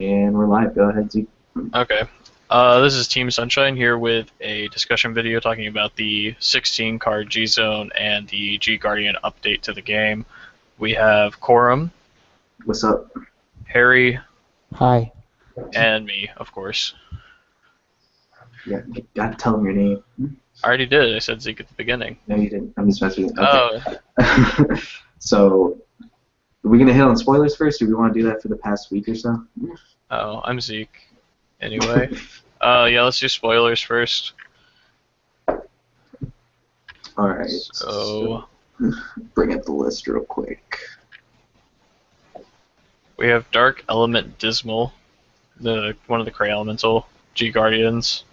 And we're live. Go ahead, Zeke. Okay. This is Team Sunshine here with a discussion video talking about the 16 card G Zone and the G Guardian update to the game. We have Corum, What's up? Harry, Hi. and me, of course. Yeah, you gotta tell them your name. I already did. I said Zeke at the beginning. No, you didn't. I'm just messing with you. Oh, Okay. So, are we gonna hit on spoilers first? Do we want to do that for the past week or so? I'm Zeke. Anyway. Yeah, let's do spoilers first. All right. So, bring up the list real quick. we have Dark Element Dismal, one of the Cray Elemental G Guardians.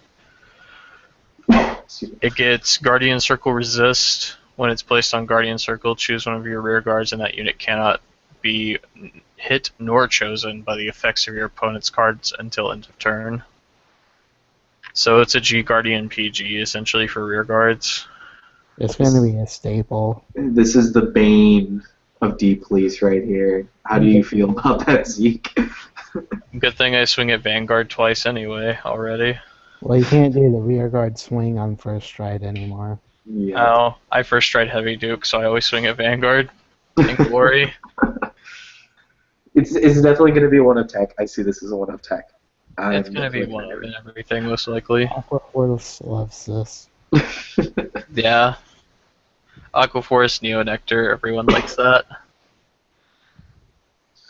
It gets Guardian Circle Resist. When it's placed on Guardian Circle, choose one of your rear guards, and that unit cannot be hit nor chosen by the effects of your opponent's cards until end of turn. So it's a G Guardian PG, essentially, for rear guards. It's going to be a staple. This is the bane of Deep Police right here. How do you feel about that, Zeke? Good thing I swing at Vanguard twice anyway, already. Well, you can't do the rear guard swing on first stride anymore. Yeah. Oh, I first tried Heavy Duke, so I always swing at Vanguard. In Glory. It's definitely going to be one of tech. I see this as a one of tech. It's going to be one of everything, most likely. Aquaforce loves this. Yeah. Aquaforce, Neo Nectar, everyone likes that.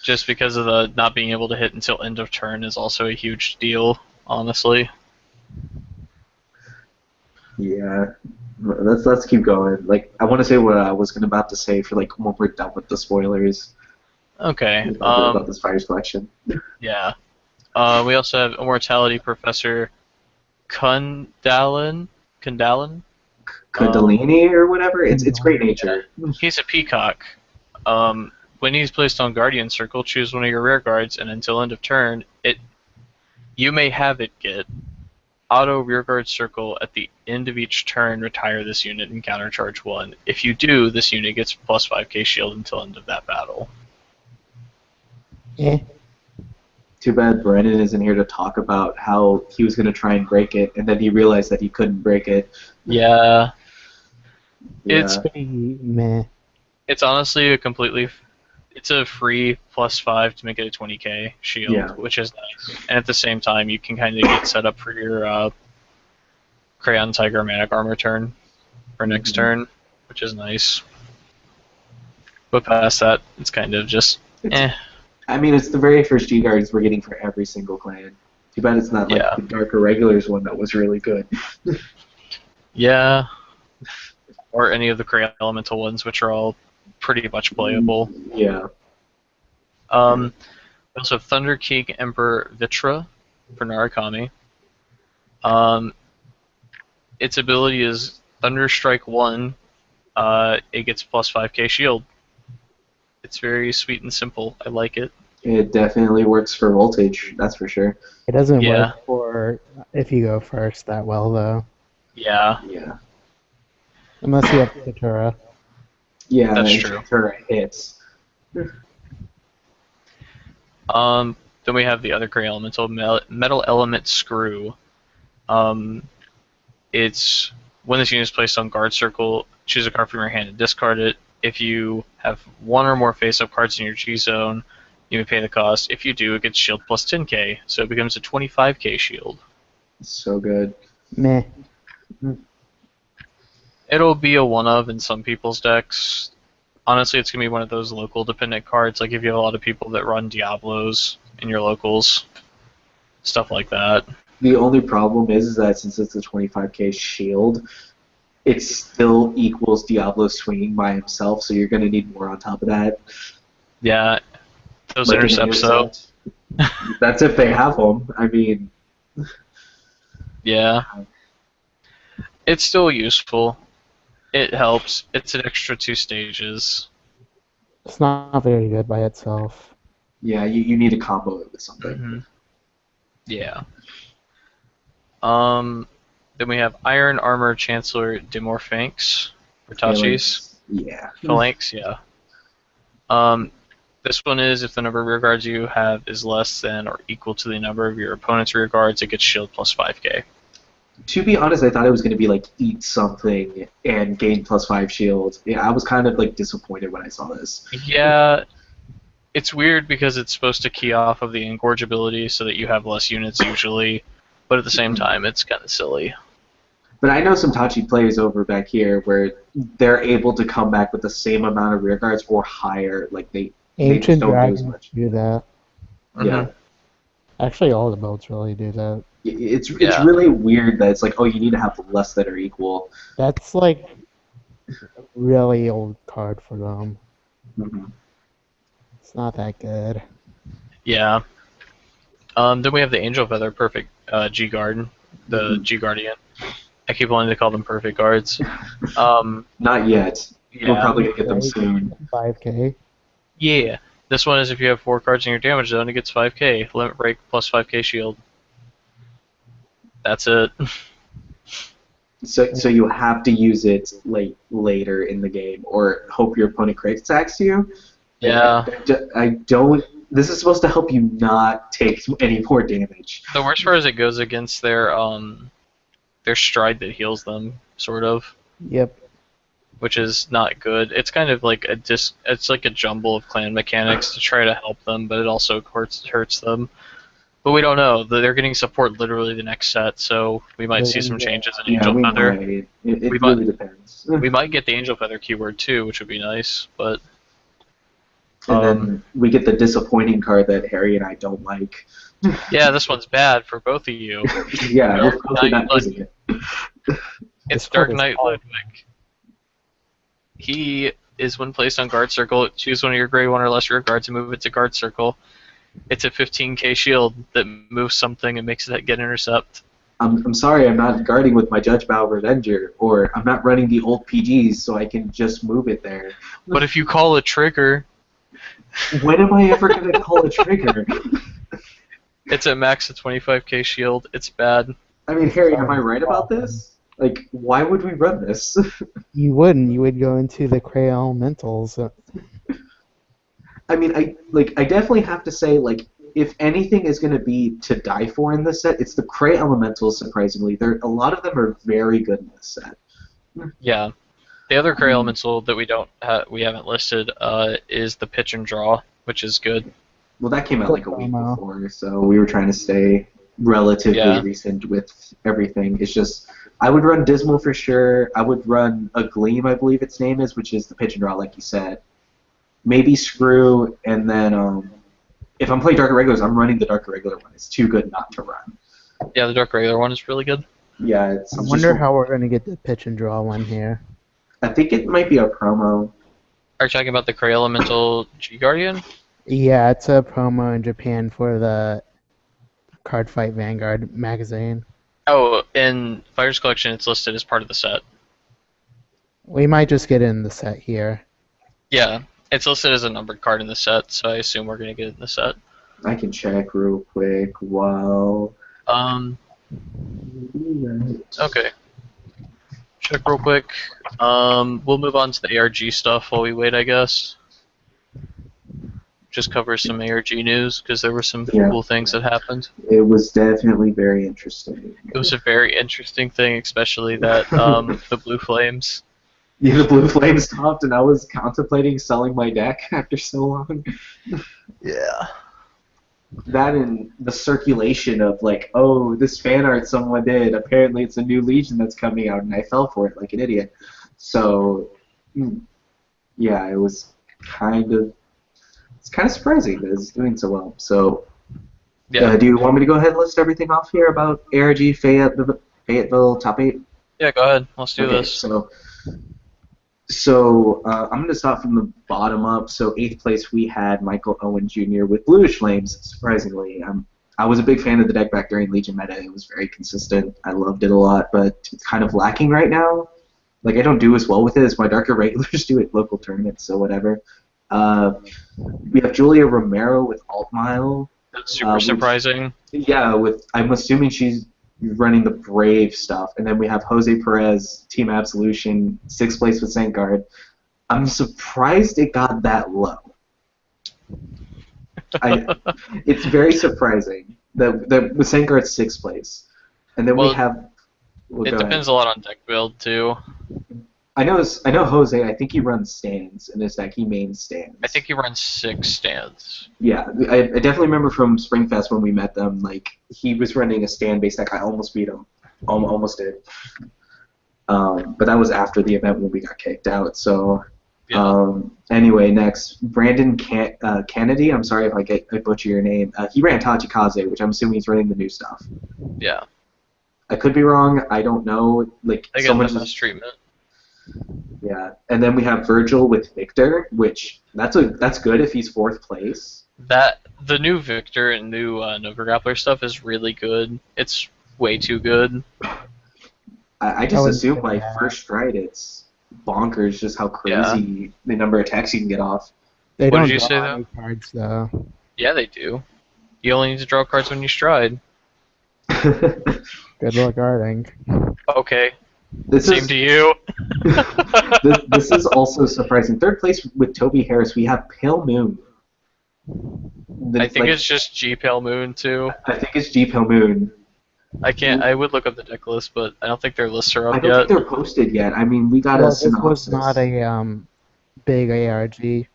Just because of the not being able to hit until end of turn is also a huge deal, honestly. Yeah. Let's keep going. Like, I want to say what I was about to say for like when we're done with the spoilers. Okay. About this Fires collection. Yeah. We also have Immortality Professor Kundalin. Kundalini or whatever. It's great nature. He's a peacock. When he's placed on Guardian Circle, choose one of your rear guards, and until end of turn, you may have it get auto rearguard circle at the end of each turn. Retire this unit and countercharge 1. If you do, this unit gets plus 5k shield until end of that battle. Eh. Too bad Brennan isn't here to talk about how he was going to try and break it, and then he realized that he couldn't break it. Yeah. Yeah. It's Pretty meh. It's honestly it's a free plus 5 to make it a 20k shield, Yeah. which is nice. And at the same time, you can kind of get set up for your Crayon Tiger Manic Armor turn for next turn, which is nice. But past that, it's kind of just I mean, it's the very first G guards we're getting for every single clan. Too bad it's not like the Darker Regulars one that was really good. Yeah. Or any of the Cray Elemental ones, which are all pretty much playable. Yeah. We also have Thunder King Emperor Vitra for Narukami. Its ability is Thunder Strike 1. It gets plus 5k shield. It's very sweet and simple. I like it. It definitely works for Voltage, that's for sure. It doesn't work for if you go first that well, though. Yeah. Yeah. Unless you have Katura. Yeah, that's true. Katura hits. Then we have the other Cray Elemental, Metal Element Screw. It's when this unit is placed on guard circle, choose a card from your hand and discard it. If you have one or more face-up cards in your G zone, you may pay the cost. If you do, it gets shield plus 10k, so it becomes a 25k shield. So good. Meh. It'll be a one-of in some people's decks. Honestly, it's going to be one of those local dependent cards, like if you have a lot of people that run Diablos in your locals, stuff like that. The only problem is that since it's a 25k shield, it still equals Diablo swinging by himself, so you're going to need more on top of that. Yeah, those Like intercepts, though. That's if they have them. I mean... Yeah. It's still useful. It helps. It's an extra 2 stages. It's not very good by itself. Yeah, you need to combo it with something. Mm-hmm. Yeah. Then we have Iron Armor Chancellor Dimorphanx for Tachis. Yeah. Phalanx, yeah. This one is if the number of rear guards you have is less than or equal to the number of your opponent's rear guards, it gets shield plus 5k. To be honest, I thought it was going to be like eat something and gain +5 shield. Yeah, I was kind of like disappointed when I saw this. Yeah, it's weird because it's supposed to key off of the engorge ability so that you have less units usually, but at the same time, it's kind of silly. But I know some Tachi players over back here where they're able to come back with the same amount of rear guards or higher. Like they just Ancient don't do as Dragons much. do that. Yeah. Actually, all the builds really do that. It's Yeah. really weird that it's like, oh, you need to have less that are equal. That's like a really old card for them. Mhm. It's not that good. Yeah. Then we have the Angel Feather Perfect G Guard, the G Guardian. I keep wanting to call them Perfect Guards. Not yet. We're Yeah. probably going to get them Right. soon. 5k. Yeah. This one is if you have 4 cards in your damage zone, it gets 5k. Limit break plus 5k shield. That's it. So you have to use it later in the game or hope your opponent crit attacks you. Yeah. I don't. This is supposed to help you not take any more damage. The worst part is it goes against their stride that heals them, sort of, Yep. which is not good. It's kind of like it's like a jumble of clan mechanics to try to help them, but it also hurts them. But we don't know. They're getting support literally the next set, so we might see some changes in Yeah, Angel we Feather. might. It We really depends. We might get the Angel Feather keyword too, which would be nice, but And then we get the disappointing card that Harry and I don't like. yeah, this one's bad for both of you. Yeah, Dark we're probably Knight not using it. It's This card Dark is Knight hard. Ludwig. He is when placed on guard circle, choose one of your gray 1 or less rear guards and move it to guard circle. It's a 15k shield that moves something and makes it get intercept. I'm sorry, I'm not guarding with my Judge Bow Revenger, or I'm not running the old PGs so I can just move it there. But if you call a trigger, When am I ever going to call a trigger? it's a max of 25k shield. It's bad. I mean, Harry, am I right about this? Like, why would we run this? You wouldn't. You would go into the Cray Elementals. I mean, I definitely have to say, like, if anything is going to be to die for in this set, it's the Cray Elementals. Surprisingly, a lot of them are very good in this set. Yeah. The other Cray Elemental that we haven't listed is the Pitch and Draw, which is good. Well, that came out like a week Promo. before, so we were trying to stay relatively Yeah. recent with everything. It's just, I would run Dismal for sure. I would run a Gleam, I believe its name is, which is the Pitch and Draw, like you said. Maybe Screw, and then if I'm playing Dark Irregulars, I'm running the Dark Irregular one. It's too good not to run. Yeah, the Dark Regular one is really good. Yeah, it's. I just- wonder how we're going to get the pitch and draw one here. I think it might be a promo. Are you talking about the Cray Elemental G Guardian? Yeah, it's a promo in Japan for the Card Fight Vanguard magazine. Oh, in Fighters Collection, it's listed as part of the set. We might just get it in the set here. Yeah, it's listed as a numbered card in the set, so I assume we're going to get it in the set. I can check real quick while. Okay. Check real quick. We'll move on to the ARG stuff while we wait, I guess. Just cover some ARG news, because there were some Yeah. cool things that happened. It was definitely very interesting. It was a very interesting thing, especially that the Blue Flames. Yeah, the Blue Flames stopped, and I was contemplating selling my deck after so long. Yeah. That and the circulation of like, oh, this fan art someone did. Apparently, it's a new Legion that's coming out, and I fell for it like an idiot. So, yeah, it's kind of surprising that it's doing so well. So, Yeah. do you want me to go ahead and list everything off here about ARG Fayetteville top 8? Yeah, go ahead. Let's do Okay, this. So I'm going to start from the bottom up. So 8th place we had Michael Owen Jr. with Bluish Flames, surprisingly. I was a big fan of the deck back during Legion Meta. It was very consistent. I loved it a lot, but it's kind of lacking right now. Like, I don't do as well with it as my Darker Regulars do at local tournaments, so whatever. We have Julia Romero with Altmile. That's super which- surprising. Yeah, I'm assuming she's running the Brave stuff. And then we have Jose Perez, Team Absolution, 6th place with St. Guard. I'm surprised it got that low. It's very surprising. The Sandguard's 6th place, and then we Well, have. Well, it go depends ahead. a lot on deck build too. I know Jose. I think he runs stands in his deck. He mains stands. I think he runs 6 stands. Yeah, I definitely remember from Springfest when we met them. Like he was running a stand-based deck. I almost beat him. Almost did. But that was after the event when we got kicked out. So. Yeah. Anyway, next, Brandon Kennedy. I'm sorry if I butcher your name. He ran Tachikaze, which I'm assuming he's running the new stuff. Yeah. I could be wrong. I don't know. Like They so get much. the best treatment. Yeah, and then we have Virgil with Victor, which that's good if he's 4th place. The new Victor and new Nova Grappler stuff is really good. It's way too good. I just would assume say like that. first stride, it's bonkers just how crazy the number of attacks you can get off. They What don't did you draw say, any cards though. Yeah, they do. You only need to draw cards when you stride. Good luck guarding. Okay. This Same is to you. this is also surprising. 3rd place with Toby Harris, we have Pale Moon. I think it's just G Pale Moon too. I think it's G Pale Moon. I would look up the deck list, but I don't think their lists are I up don't yet. think they're posted yet. I mean, we got Well, a this synopsis. was not a big ARG.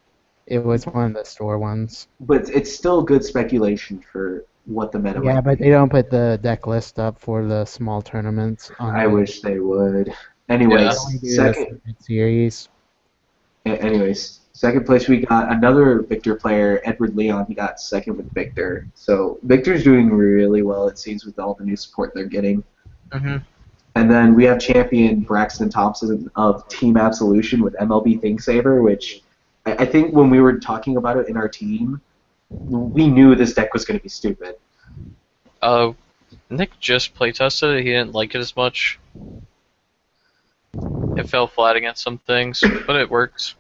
It was one of the store ones. But it's still good speculation for what the meta Yeah, might but be. they don't put the deck list up for the small tournaments. I wish they would. Anyways, Yeah. They only do the second. series. Anyways, second place we got another Victor player, Edward Leon. He got 2nd with Victor. So Victor's doing really well, it seems, with all the new support they're getting. Mm-hmm. And then we have champion Braxton Thompson of Team Absolution with MLB ThinkSaver, which I think when we were talking about it in our team, we knew this deck was going to be stupid. Nick just playtested it. He didn't like it as much. It fell flat against some things, but it works.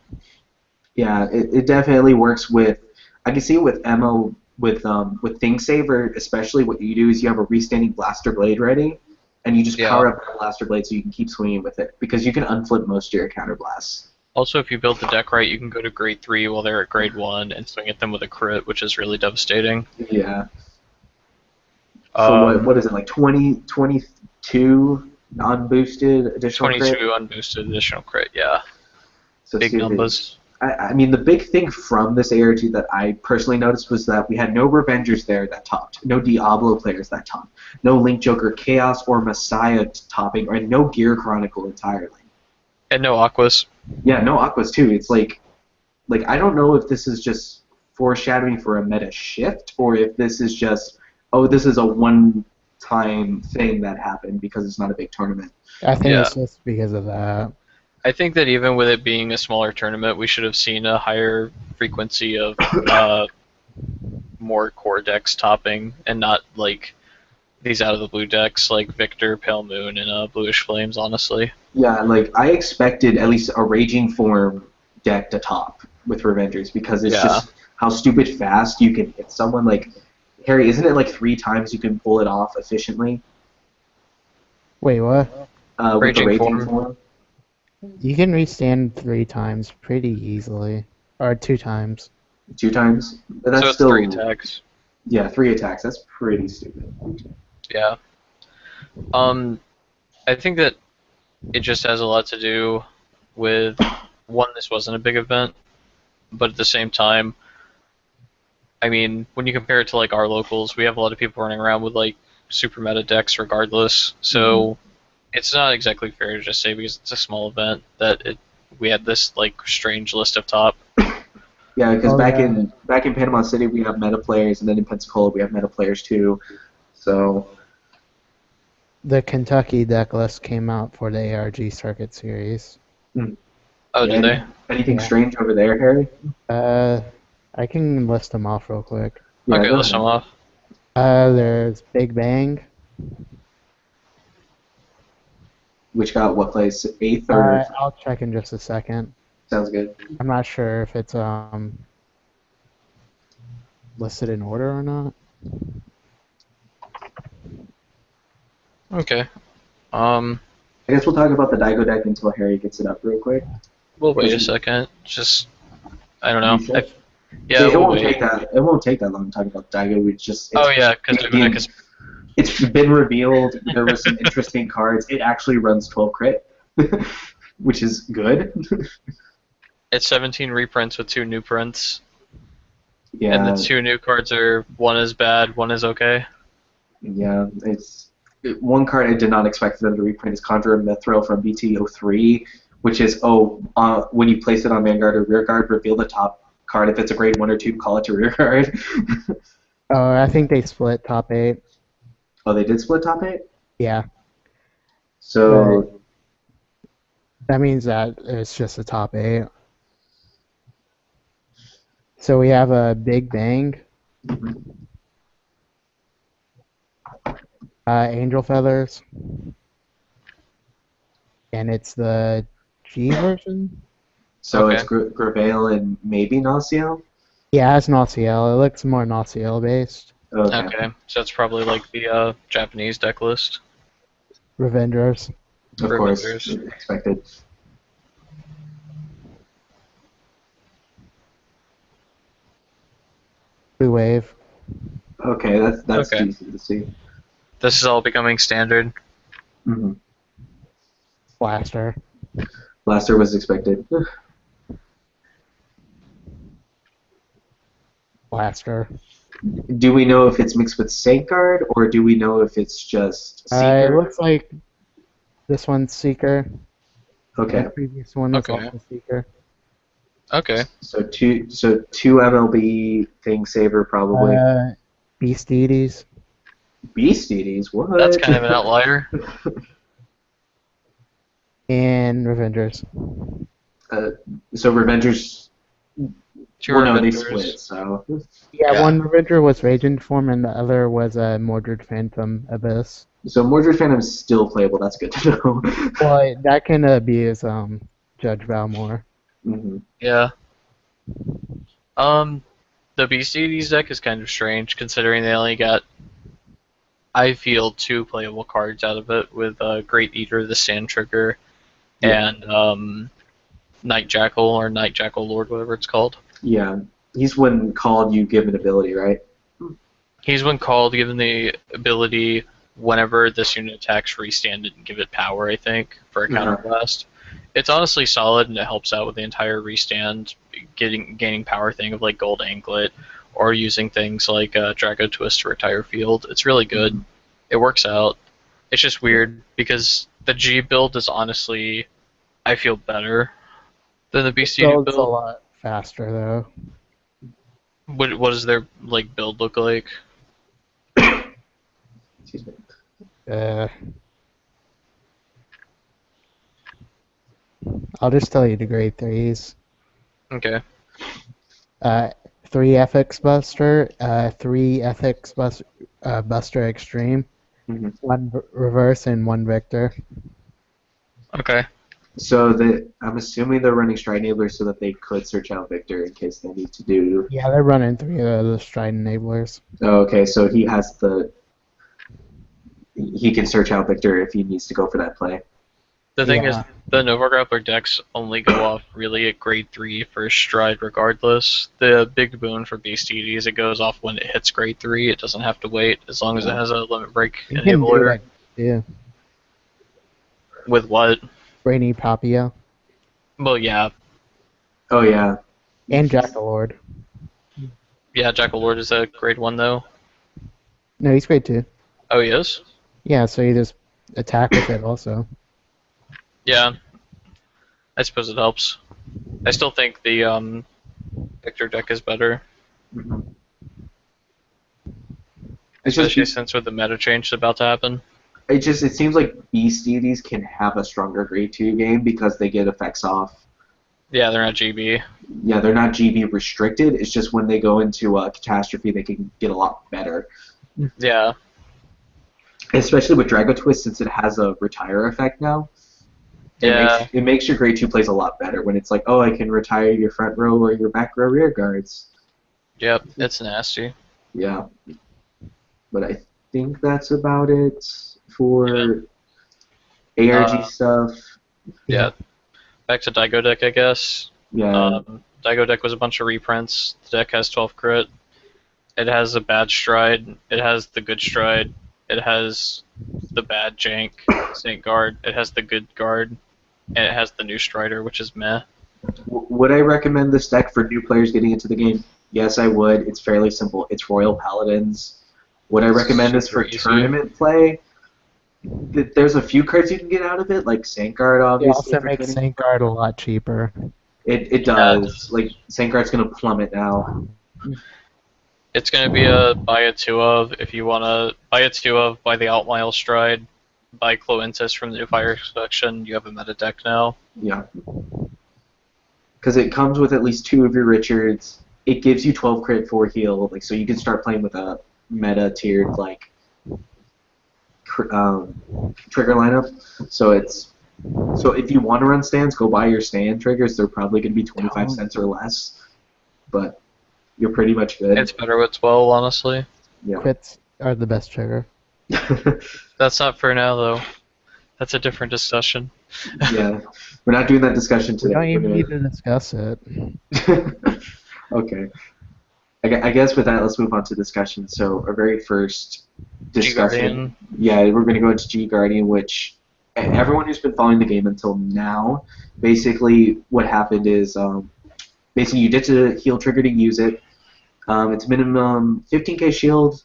Yeah, it definitely works with. I can see it with MO with ThinkSaver, especially. What you do is you have a restanding Blaster Blade ready, and you just Yeah. power up that Blaster Blade so you can keep swinging with it because you can unflip most of your counterblasts. Also, if you build the deck right, you can go to grade 3 while they're at grade 1 and swing at them with a crit, which is really devastating. Yeah. So what is it, like 22 non-boosted additional 22 crit? unboosted additional crit, yeah. So Big stupid. numbers. I mean, the big thing from this ART that I personally noticed was that we had no Revengers there that topped, no Diablo players that topped, no Link Joker Chaos or Messiah topping, or no Gear Chronicle entirely. And no Aquas. Yeah, no Aquas too. It's like I don't know if this is just foreshadowing for a meta shift, or if this is just, oh, this is a one-time thing that happened because it's not a big tournament. I think Yeah. it's just because of that. I think that even with it being a smaller tournament, we should have seen a higher frequency of more core decks topping, and not like these out of the blue decks like Victor, Pale Moon, and Bluish Flames. Honestly, Yeah, like I expected at least a Raging Form deck to top with Revengers because it's Yeah. just how stupid fast you can hit someone. Like, Harry, isn't it like 3 times you can pull it off efficiently Wait, what? with the Raging Raging Form. Form? You can restand 3 times pretty easily. Or 2 times. 2 times? But that's so it's still 3 attacks. Yeah, 3 attacks. That's pretty stupid. Yeah. I think that it just has a lot to do with, one, this wasn't a big event, but at the same time, I mean, when you compare it to like our locals, we have a lot of people running around with like super meta decks regardless, so it's not exactly fair to just say because it's a small event that we had this like strange list of top. Yeah, because Oh, back yeah. in Panama City we have meta players, and then in Pensacola we have meta players too. So The Kentucky deck list came out for the ARG Circuit Series. Oh, yeah, did they? anything Yeah. strange over there, Harry? I can list them off real quick. Yeah, Okay, go list ahead. them off. There's Big Bang. Which got what place? 8th or I'll check in just a second. sounds good. I'm not sure if it's listed in order or not. Okay. I guess we'll talk about the Daigo deck until Harry gets it up real quick. We'll wait a second. Just, I don't know. Yeah, It we'll won't wait. take that. It won't take that long to talk about Daigo. Oh yeah, because Dagodeck is It's been revealed. There were some interesting cards. It actually runs 12 crit, which is good. it's 17 reprints with 2 new prints, and the Yeah, 2 new cards are one is bad, one is okay. yeah. One card I did not expect them to reprint is Conjurer Mithril from BT03, which is when you place it on Vanguard or Rear Guard, reveal the top card. If it's a grade 1 or 2, call it to Rear Guard. Oh, I think they split top 8. Oh, they did split top 8? Yeah, So, that means that it's just a top 8. So we have a Big Bang, Angel Feathers, and it's the G version. so Okay. it's Graveil and maybe Nausea? Yeah, it's Nautiel. It looks more Nautiel based. Okay, so it's probably like the Japanese deck list. Revengers. Of course, Revengers. expected. Blue Wave. Okay, that's Okay. decent to see. This is all becoming standard. Mm-hmm. Blaster. Blaster was expected. Blaster. Do we know if it's mixed with Safeguard, or do we know if it's just It Seeker? looks like this one's Seeker. Okay, The previous one was Okay. also Seeker. Okay. so two MLB thing saver probably. Beast Deities. Beast Deities, what? That's kind of an outlier. And Revengers. So Revengers. 2 Well, no, they Revengers. split. So Yeah, Yeah. one Revenger was Raging Form and the other was Mordred Phantom Abyss. Mordred Phantom is still playable. That's good to know. Well, that can be as Judge Valmore. hmm Yeah. The Beast Deities deck is kind of strange considering they only got, I feel, 2 playable cards out of it with Great Eater, the Sand Trigger, Yeah. and Night Jackal or Night Jackal Lord, whatever it's called. Yeah, he's when called you give an ability, right? He's when called, given the ability whenever this unit attacks, restand it and give it power, I think, for a counterblast. It's honestly solid and it helps out with the entire restand, gaining power thing of like Gold Anklet, or using things like Drago Twist to retire field. It's really good. It works out. It's just weird because the G build is honestly, I feel, better than the BCD Build's a build. lot faster though. What does their like build look like? Excuse me. I'll just tell you the grade 3s. Okay. 3 Ethics Buster, 3 Ethics Buster Extreme, Mhm. 1 Reverse, and 1 Victor. Okay. So I'm assuming they're running Stride Enabler so that they could search out Victor in case they need to do. Yeah, they're running 3 of the Stride Enablers. Oh, okay, so he has he can search out Victor if he needs to go for that play. The thing is, Yeah. the Nova Grappler decks only go off really at grade 3 for Stride regardless. The big boon for Beast Deity is it goes off when it hits grade 3. It doesn't have to wait as long as it has a limit break You can do enabler. that, yeah. With what? Brainy Papia Well, yeah. Oh yeah. and Jackalord. Yeah, Jackal Lord is a grade 1 though. No, he's grade 2. Oh, he is? Yeah, so you just attack with it also. Yeah. I suppose it helps. I still think the Victor deck is better. Mhm. It's just Especially since with the meta change that's about to happen. it seems like Beast Deities can have a stronger grade 2 game because they get effects off. Yeah, they're not GB. Yeah, they're not GB restricted. It's just when they go into Catastrophe, they can get a lot better. Yeah. Especially with Drago Twist, since it has a retire effect now. It makes your grade 2 plays a lot better when it's like, oh, I can retire your front row or your back row rear guards. Yep, it's nasty. Yeah. But I think that's about it for ARG stuff. Yeah. Back to Daigo deck, I guess. Yeah. Daigo deck was a bunch of reprints. The deck has 12 crit. It has a bad stride. It has the good stride. It has the bad jank, Saint Guard. It has the good guard. And it has the new Strider, which is meh. Would I recommend this deck for new players getting into the game? Yes, I would. It's fairly simple. It's Royal Paladins. Would I recommend this for Super easy. tournament play? There's a few cards you can get out of it, like Saint Guard, It obviously. also for makes training. Saint Guard a lot cheaper. It does. Like, Saint Guard's going to plummet now. It's going to be a buy a 2 of if you want to buy a 2 of, buy the Outmile Stride, buy Cloentus from the new Fire section. You have a meta deck now. Yeah. Because it comes with at least 2 of your Richards. It gives you 12 crit 4 heal, like so you can start playing with a meta tiered like trigger lineup. So if you want to run stands, go buy your stand triggers. They're probably going to be 25 cents or less, but you're pretty much good. It's better with 12, honestly. Yeah. Crits are the best trigger. That's not for now, though. That's a different discussion. Yeah, we're not doing that discussion We today. don't even We're need to discuss it. gonna- Okay. I guess with that, let's move on to discussion. So our very first discussion. G-Guardian. Yeah, we're going to go into G Guardian, which everyone who's been following the game until now, basically what happened is, basically you did the heal trigger to use it. It's minimum 15k shield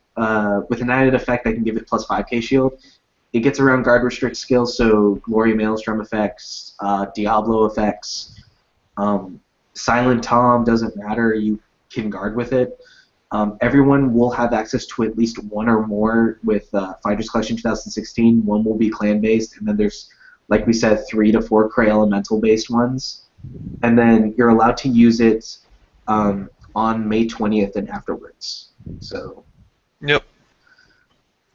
with an added effect that can give it plus 5k shield. It gets around guard restrict skills, so Glory Maelstrom effects, Diablo effects, Silent Tom doesn't matter. You can guard with it. Everyone will have access to at least one or more with Fighters Collection 2016. One will be clan-based, and then there's, like we said, 3 to 4 Cray Elemental-based ones. And then you're allowed to use it on May 20th and afterwards. So. Yep.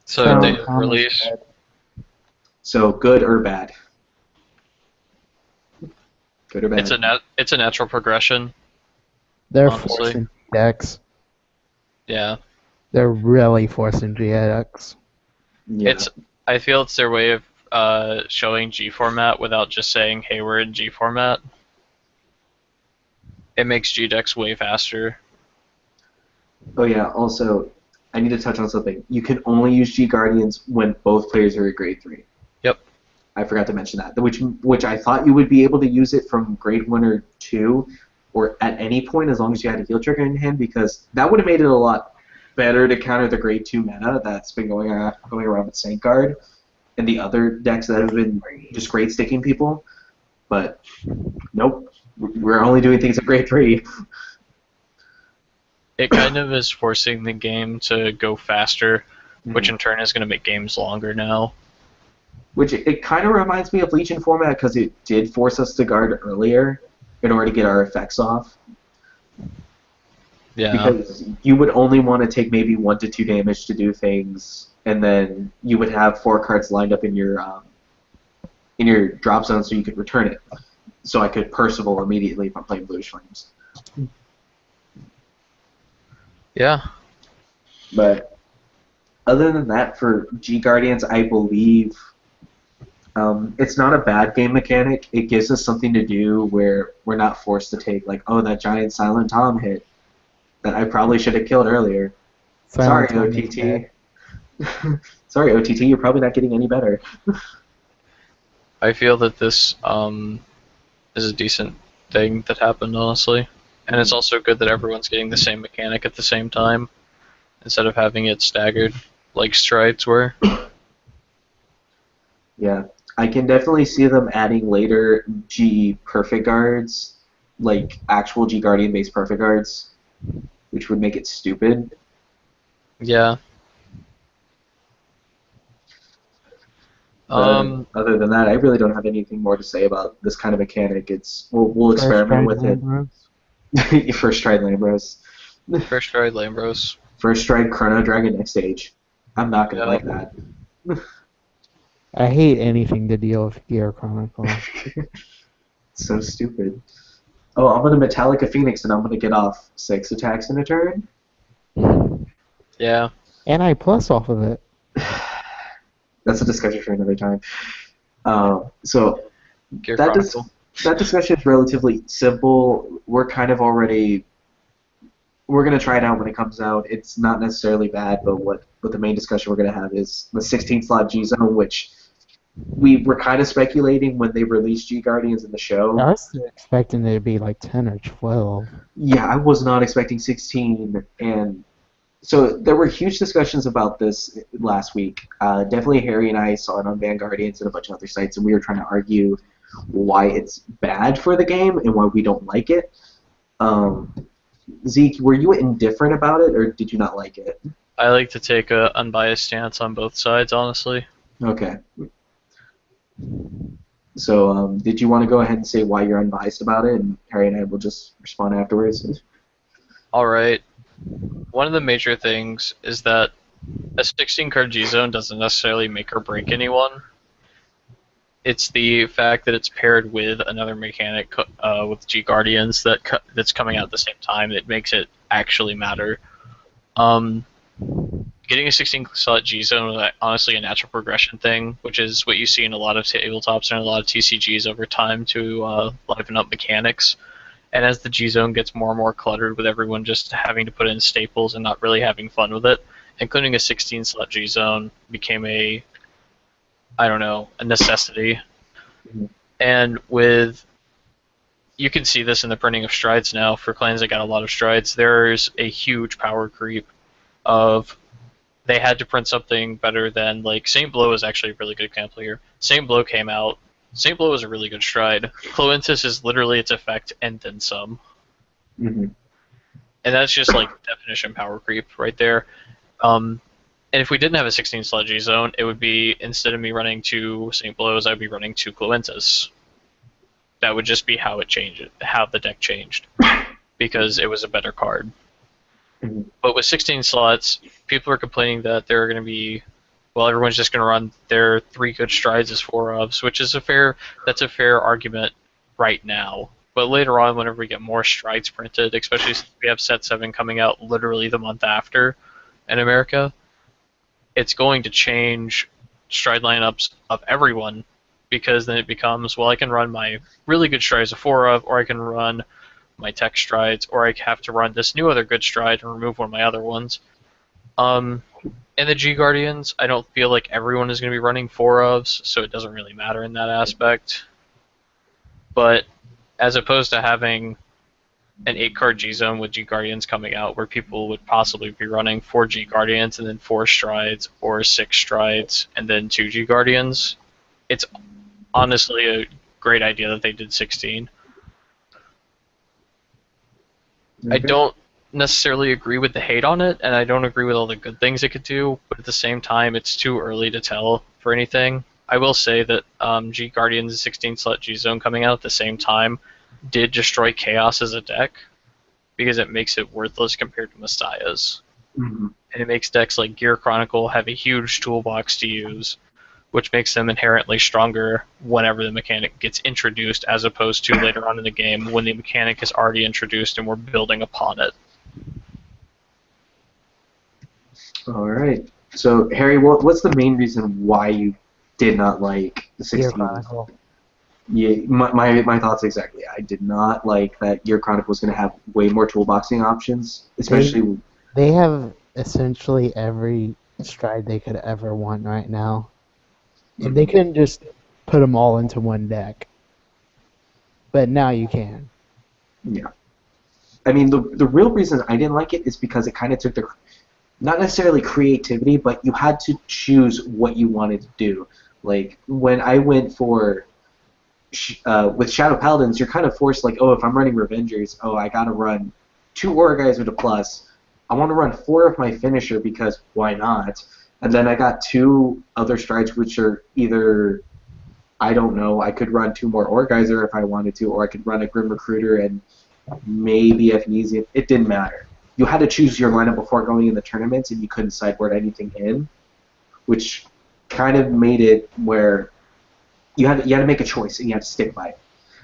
So Sounds date of release. good. So good or bad? Good or bad? It's a natural progression. They're Honestly. forcing decks. Yeah. They're really forcing GX. Yeah. I feel it's their way of showing G format without just saying, hey, we're in G format. It makes G decks way faster. Oh yeah. Also, I need to touch on something. You can only use G Guardians when both players are at grade 3. Yep. I forgot to mention that. Which I thought you would be able to use it from grade 1 or 2, or at any point as long as you had a heal trigger in hand, because that would have made it a lot better to counter the grade 2 meta that's been going around with Saint Guard and the other decks that have been just grade sticking people. But nope, we're only doing things at grade 3. It kind of is forcing the game to go faster, which in turn is going to make games longer now. Which it kind of reminds me of Legion format because it did force us to guard earlier in order to get our effects off. Yeah. Because you would only want to take maybe 1 to 2 damage to do things, and then you would have 4 cards lined up in your drop zone so you could return it. So I could Percival immediately if I'm playing Bluish Flames. Yeah. But other than that, for G Guardians, I believe it's not a bad game mechanic. It gives us something to do where we're not forced to take, like, oh, that giant Silent Tom hit that I probably should have killed earlier. Silent Sorry, Tom is bad. OTT. Sorry, OTT, you're probably not getting any better. I feel that this is a decent thing that happened, honestly. And it's also good that everyone's getting the same mechanic at the same time, instead of having it staggered, like Strides were. Yeah, I can definitely see them adding later G Perfect Guards, like actual G Guardian based Perfect Guards, which would make it stupid. Yeah. But other than that, I really don't have anything more to say about this kind of mechanic. We'll experiment with it. First Stride Lambros. First Stride Lambros. First Stride Chrono Dragon next stage. I'm not gonna Yeah. like that. I hate anything to deal with Gear Chronicle. So stupid. Oh, I'm gonna Metallica Phoenix and I'm gonna get off 6 attacks in a turn. Yeah. And I plus off of it. That's a discussion for another time. So Gear that Chronicle. That discussion is relatively simple. We're kind of already we're gonna try it out when it comes out. It's not necessarily bad, but what the main discussion we're gonna have is the 16 slot G zone, which we were kind of speculating when they released G Guardians in the show. I was expecting it to be like 10 or 12. Yeah, I was not expecting 16, and so there were huge discussions about this last week. Definitely Harry and I saw it on Vanguardians and a bunch of other sites, and we were trying to argue why it's bad for the game and why we don't like it. Zeke, were you indifferent about it, or did you not like it? I like to take a unbiased stance on both sides, honestly. Okay. So, did you want to go ahead and say why you're unbiased about it, and Harry and I will just respond afterwards? All right. One of the major things is that a 16-card G-Zone doesn't necessarily make or break anyone. It's the fact that it's paired with another mechanic with G-Guardians that's coming out at the same time that makes it actually matter. Getting a 16-slot G-Zone is honestly a natural progression thing, which is what you see in a lot of tabletops and a lot of TCGs over time to liven up mechanics. And as the G-Zone gets more and more cluttered with everyone just having to put in staples and not really having fun with it, including a 16-slot G-Zone became a necessity. Mm-hmm. And you can see this in the printing of strides now. For clans that got a lot of strides, there's a huge power creep of they had to print something better than, like, St. Blow is actually a really good example here. St. Blow came out. St. Blow is a really good stride. Cloentus is literally its effect and then some. Mm-hmm. And that's just, like, definition power creep right there. And if we didn't have a 16-slot G-Zone, it would be, instead of me running 2 St. Blows, I'd be running 2 Cloentus. That would just be how the deck changed. Because it was a better card. Mm-hmm. But with 16 slots, people are complaining that they're going to be, everyone's just going to run their 3 good strides as 4-ofs, which is a fair argument right now. But later on, whenever we get more strides printed, especially since we have Set 7 coming out literally the month after in America, it's going to change stride lineups of everyone, because then it becomes, I can run my really good strides of 4-of, or I can run my tech strides, or I have to run this new other good stride and remove one of my other ones. In the G Guardians, I don't feel like everyone is going to be running 4-ofs, so it doesn't really matter in that aspect. But as opposed to having an 8-card G-Zone with G Guardians coming out, where people would possibly be running 4 G Guardians and then 4 strides, or 6 strides and then 2 G Guardians, it's honestly a great idea that they did 16. I don't necessarily agree with the hate on it, and I don't agree with all the good things it could do, but at the same time, it's too early to tell for anything. I will say that G Guardians' 16-slot G-Zone coming out at the same time did destroy Chaos as a deck, because it makes it worthless compared to Messiah's. Mm-hmm. And it makes decks like Gear Chronicle have a huge toolbox to use, which makes them inherently stronger whenever the mechanic gets introduced, as opposed to later on in the game when the mechanic is already introduced and we're building upon it. All right. So, Harry, what's the main reason why you did not like the 16? Gear Chronicle. Yeah, my thoughts exactly. I did not like that Gear Chronicle was going to have way more toolboxing options, especially... They have essentially every stride they could ever want right now. And they couldn't just put them all into one deck. But now you can. Yeah. I mean, the real reason I didn't like it is because it kind of took the... Not necessarily creativity, but you had to choose what you wanted to do. Like, when I went for... with Shadow Paladins, you're kind of forced, like, if I'm running Revengers, I gotta run 2 Aura Guys with a plus. I want to run 4 of my finisher because why not? And then I got 2 other strides, which are either, I don't know, I could run 2 more Orgeyser if I wanted to, or I could run a Grim Recruiter and maybe a Phoenician. It didn't matter. You had to choose your lineup before going in the tournaments, and you couldn't sideboard anything in, which kind of made it where you had to make a choice, and you had to stick by it.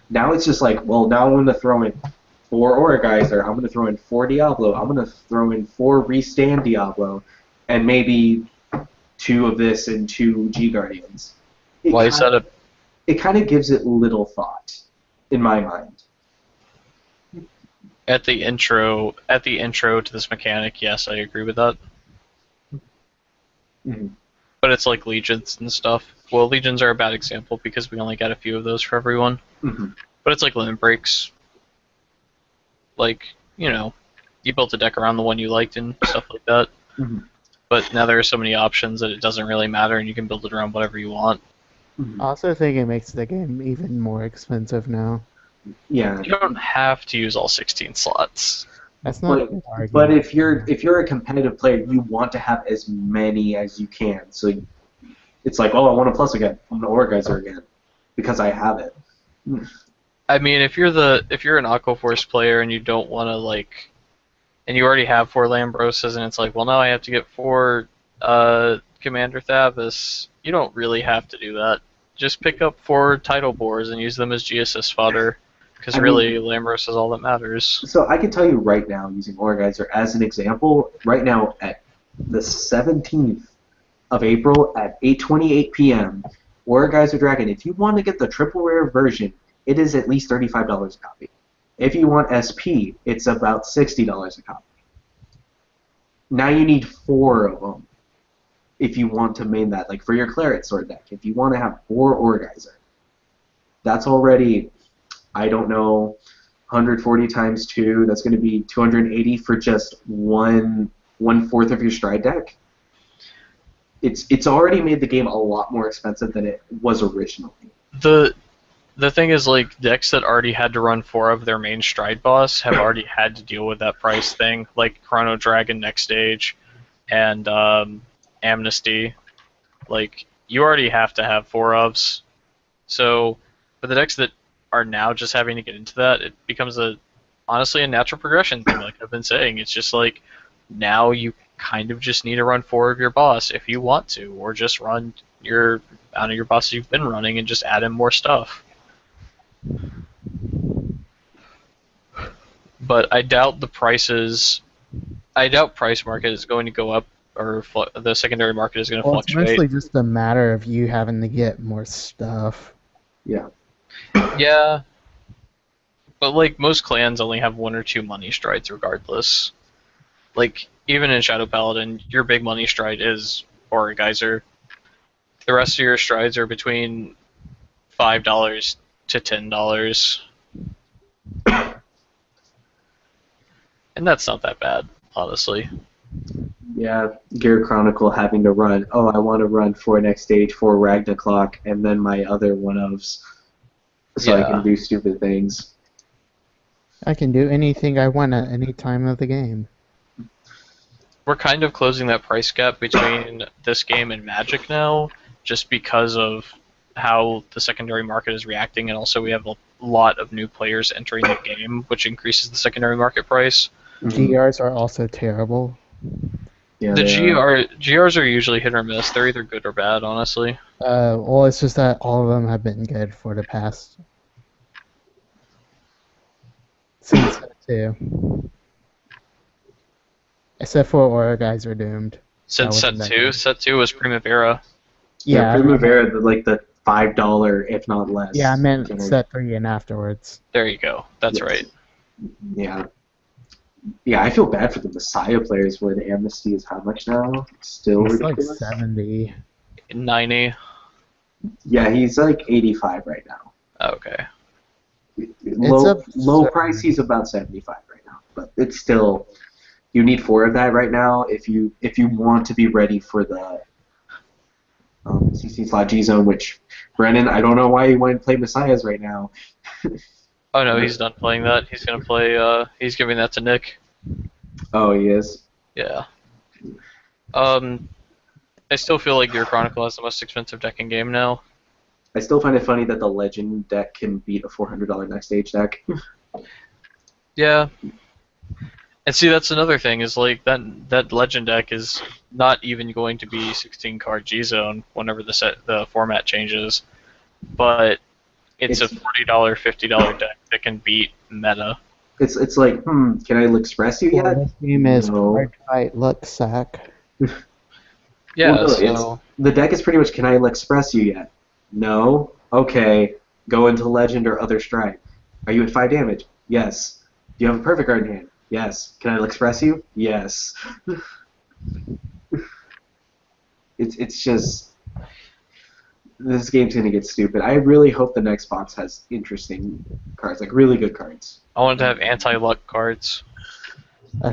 Now it's just like, now I'm going to throw in 4 Aura Geyser, I'm going to throw in 4 Diablo, I'm going to throw in 4 Restand Diablo, and maybe 2 of this and 2 G Guardians. It kind of gives it little thought. in my mind. At the intro to this mechanic, yes, I agree with that. Mhm. But it's like legions and stuff. Well, legions are a bad example because we only got a few of those for everyone. Mhm. But it's like limit breaks. Like, you built a deck around the one you liked and stuff like that. Mhm. But now there are so many options that it doesn't really matter, and you can build it around whatever you want. I also think it makes the game even more expensive now. Yeah. You don't have to use all 16 slots. That's not a good But argument. if you're a competitive player, you want to have as many as you can. So it's like, oh, I want a plus again. I'm an Orgeyser again because I have it. I mean, if you're an Aquaforce player and you don't want to and you already have 4 Lambroses, and it's like, well, now I have to get 4 Commander Thavis. You don't really have to do that. Just pick up 4 Tidal Boars and use them as G-Assist fodder, because really, Lambros is all that matters. So I can tell you right now, using Orgeyser as an example, right now at the 17th of April at 8:28 p.m., Orgeyser Dragon, if you want to get the triple rare version, it is at least $35 a copy. If you want SP, it's about $60 a copy. Now you need 4 of them if you want to main that. Like for your Claret Sword deck, if you want to have 4 Orgeyser, that's already, I don't know, 140 times 2, that's going to be 280 for just one-fourth of your Stride deck. It's already made the game a lot more expensive than it was originally. The thing is, decks that already had to run 4 of their main Stride boss have already had to deal with that price thing, like Chrono Dragon Next Stage and Amnesty. You already have to have 4 ofs. So, for the decks that are now just having to get into that, it becomes honestly a natural progression thing, like I've been saying. It's just now you kind of just need to run 4 of your boss if you want to, or just run your bosses you've been running and just add in more stuff. But I doubt price market is going to go up, or the secondary market is going to fluctuate. It's mostly just a matter of you having to get more stuff. Yeah. Yeah. But most clans only have 1 or 2 money strides regardless. Even in Shadow Paladin, your big money stride is Orgeyser. The rest of your strides are between $5 to $10. And that's not that bad, honestly. Yeah, Gear Chronicle having to run, I want to run 4 Next Stage, 4 Ragnarok, and then my other one-ofs, so I can do stupid things. I can do anything I want at any time of the game. We're kind of closing that price gap between this game and Magic now, just because of how the secondary market is reacting, and also we have a lot of new players entering the game, which increases the secondary market price. GRs are also terrible. Yeah, The GRs are usually hit or miss. They're either good or bad, honestly. Well, it's just that all of them have been good for the past since set 2. Except for Orgeyser Doomed. Since set 2 was Primavera. Yeah, Primavera, the $5, if not less. Yeah, I meant set 3 and afterwards. There you go. That's right. Yeah. Yeah, I feel bad for the Messiah players where the Amnesty is how much now? Still It's ridiculous? 70. 90. Yeah, he's 85 right now. Okay. Low price, he's about 75 right now. But it's still, you need 4 of that right now if you want to be ready for the CC slot G zone. Which Brennan, I don't know why he wanted to play Messiahs right now. Oh no, he's done playing that. He's gonna play. He's giving that to Nick. Oh, he is. Yeah. I still feel like Gear Chronicle is the most expensive deck in game now. I still find it funny that the Legend deck can beat a $400 Next Stage deck. Yeah. And see, that's another thing, is that Legend deck is not even going to be 16 card G Zone whenever the format changes, but it's a $40, $50 deck that can beat meta. It's like, can I express you yet? This game is No. Card Fight Luck Sack. Yeah, Well, no, so the deck is pretty much, can I express you yet? No? Okay, go into Legend or other Stride. Are you at 5 damage? Yes. Do you have a perfect card in hand? Yes. Can I express you? Yes. It's just this game's gonna get stupid. I really hope the next box has interesting cards, like really good cards. I wanted to have anti-luck cards. I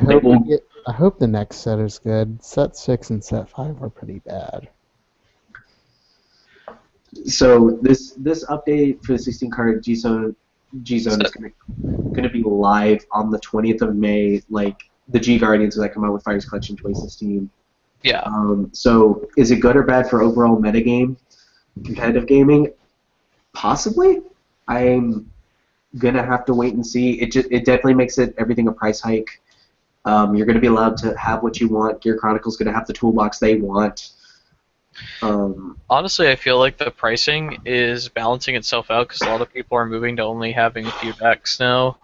hope the next set is good. Set 6 and set 5 are pretty bad. So this update for the 16 card G Zone is gonna be live on the 20th of May. Like the G Guardians that come out with Fires Collection 2016. Yeah. So is it good or bad for overall metagame, competitive gaming? Possibly. I'm gonna have to wait and see. It definitely makes everything a price hike. You're gonna be allowed to have what you want. Gear Chronicle's gonna have the toolbox they want. Honestly, I feel like the pricing is balancing itself out because a lot of people are moving to only having a few decks now.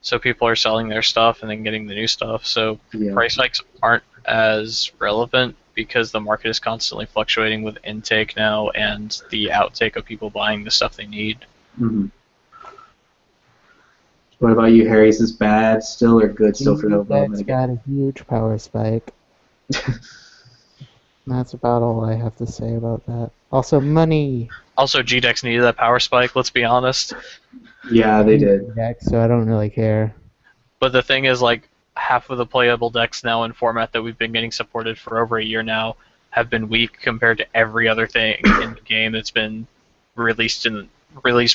So people are selling their stuff and then getting the new stuff. So price hikes aren't as relevant because the market is constantly fluctuating with intake now and the outtake of people buying the stuff they need. Mm-hmm. What about you, Harry? Is this bad still or good still for the overall? That's got a huge power spike. That's about all I have to say about that. Also, money. Also, G-Decks needed that power spike, let's be honest. Yeah, they did. So I don't really care. But the thing is, like, half of the playable decks now in format that we've been getting supported for over a year now have been weak compared to every other thing in the game that's been released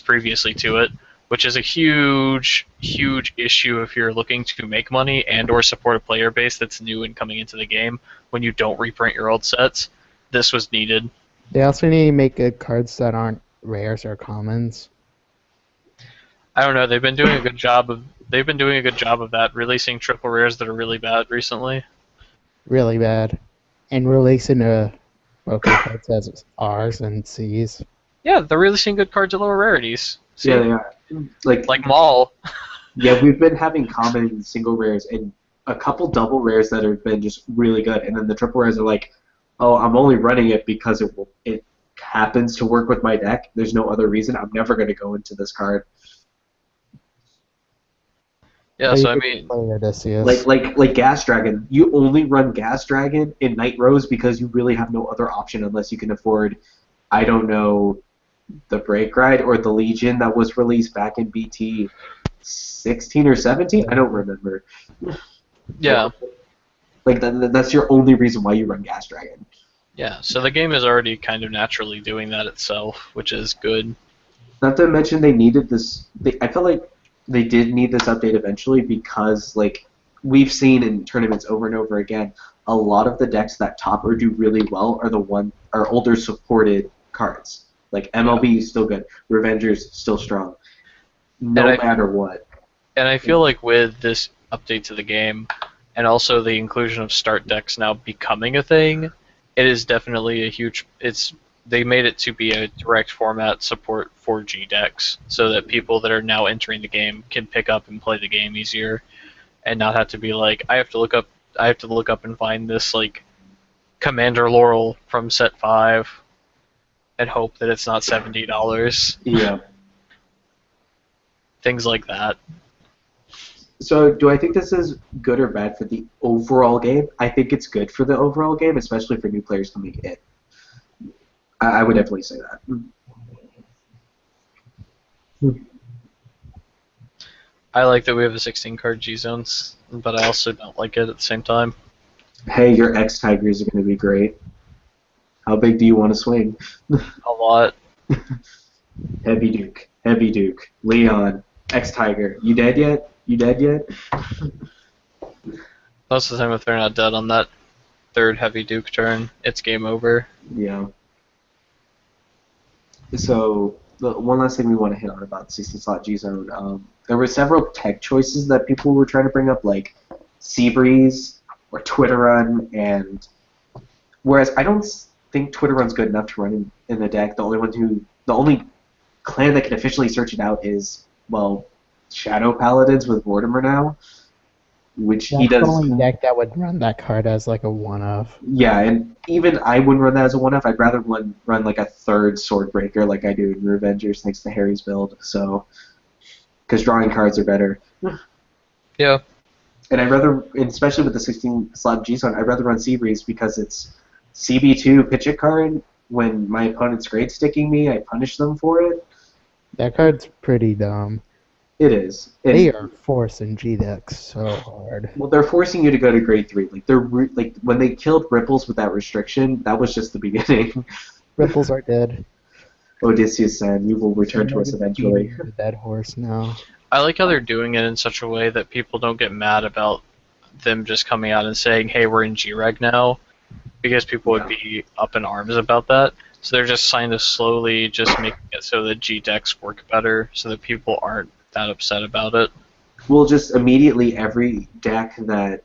previously to it, which is a huge, huge issue if you're looking to make money and or support a player base that's new and coming into the game when you don't reprint your old sets. This was needed. They also need to make good cards that aren't rares or commons. I don't know. They've been doing a good job of that, releasing triple rares that are really bad recently. Really bad, and releasing cards as R's and C's. Yeah, they're releasing good cards at lower rarities. See? Yeah, they are. Like Maul. Yeah, we've been having common and single rares and a couple double rares that have been just really good, and then the triple rares are like, oh, I'm only running it because it happens to work with my deck. There's no other reason. I'm never going to go into this card. Yeah, so I mean, like Gas Dragon. You only run Gas Dragon in Night Rose because you really have no other option unless you can afford, I don't know, the Break Ride or the Legion that was released back in BT 16 or 17. I don't remember. Yeah. Like that's your only reason why you run Gas Dragon. Yeah, so the game is already kind of naturally doing that itself, which is good. Not to mention they needed this. I felt like they did need this update eventually because, like, we've seen in tournaments over and over again, a lot of the decks that top or do really well are older supported cards. Like MLB is still good, Revengers still strong, no matter what. And I feel like with this update to the game, and also the inclusion of start decks now becoming a thing, it is definitely a huge. They made it to be a direct format support for G decks, so that people that are now entering the game can pick up and play the game easier, and not have to be like, I have to look up and find this like Commander Laurel from set 5, and hope that it's not $70. Yeah. Things like that. So, do I think this is good or bad for the overall game? I think it's good for the overall game, especially for new players coming in. I would definitely say that. I like that we have a 16-card G-Zones, but I also don't like it at the same time. Hey, your X-Tigers are going to be great. How big do you want to swing? A lot. Heavy Duke, Leon, X-Tiger. You dead yet? Most of the time, if they're not dead on that third Heavy Duke turn, it's game over. Yeah. So, the one last thing we want to hit on about 16-slot G-Zone, there were several tech choices that people were trying to bring up, like Seabreeze or Twitter Run, and whereas I don't think Twitter Run's good enough to run in the deck. The only clan that can officially search it out is, well, Shadow Paladins with Vortimer now, which he does. That's the only deck that would run that card as like a one-of. Yeah, and even I wouldn't run that as a one-of. I'd rather run like a third Swordbreaker like I do in Revengers thanks to Harry's build. So because drawing cards are better. Yeah. And especially with the 16 slot G zone, I'd rather run Seabreeze because it's CB2 pitch it card. When my opponent's grade sticking me, I punish them for it. That card's pretty dumb. It is. They are forcing G decks so hard. Well, they're forcing you to go to grade 3. Like like when they killed Ripples with that restriction, that was just the beginning. Ripples are dead. Odysseus said, "We will return to us eventually." The dead horse now. I like how they're doing it in such a way that people don't get mad about them just coming out and saying, hey, we're in G-Reg now, because people would be up in arms about that. So they're just trying to slowly just making it so that G-decks work better, so that people aren't that upset about it. Well, just immediately every deck that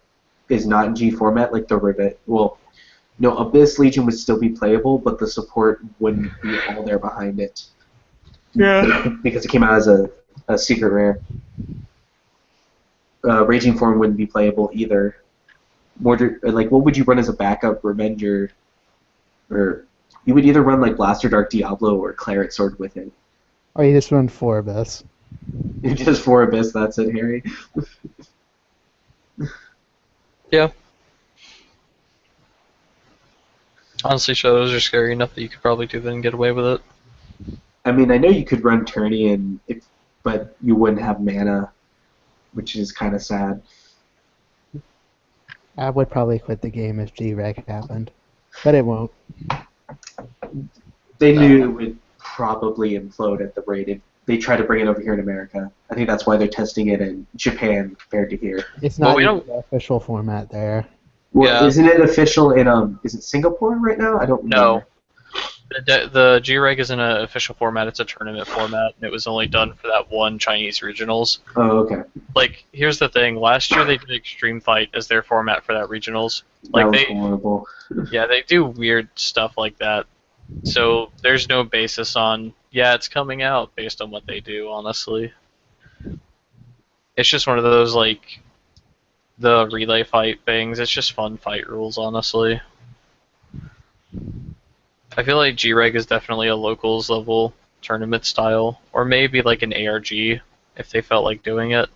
is not in G format, like the Rivet, no, Abyss Legion would still be playable, but the support wouldn't be all there behind it. Yeah. Because it came out as a secret rare. Raging Form wouldn't be playable either. What would you run as a backup Revenger? Or you would either run like Blaster Dark Diablo or Claret Sword with it. Or you just run 4 Abyss. Just 4 Abyss, that's it, Harry. Yeah. Honestly, shadows are scary enough that you could probably do that and get away with it. I mean, I know you could run Tourney, but you wouldn't have mana, which is kind of sad. I would probably quit the game if G-Reg happened, but it won't. They knew it would probably implode at the rate if they try to bring it over here in America. I think that's why they're testing it in Japan compared to here. It's not Well, even the official format there. Well, Yeah. isn't it official in is it Singapore right now? I don't No. remember. The G-Reg isn't an official format, it's a tournament format, and it was only done for that one Chinese regionals. Oh, okay. Like, here's the thing, last year they did Extreme Fight as their format for that regionals. That Like, was horrible. yeah, they do weird stuff like that. So there's no basis on, yeah, it's coming out based on what they do, honestly. It's just one of those, like, the relay fight things. It's just fun fight rules, honestly. I feel like G-Reg is definitely a locals level tournament style, or maybe like an ARG if they felt like doing it.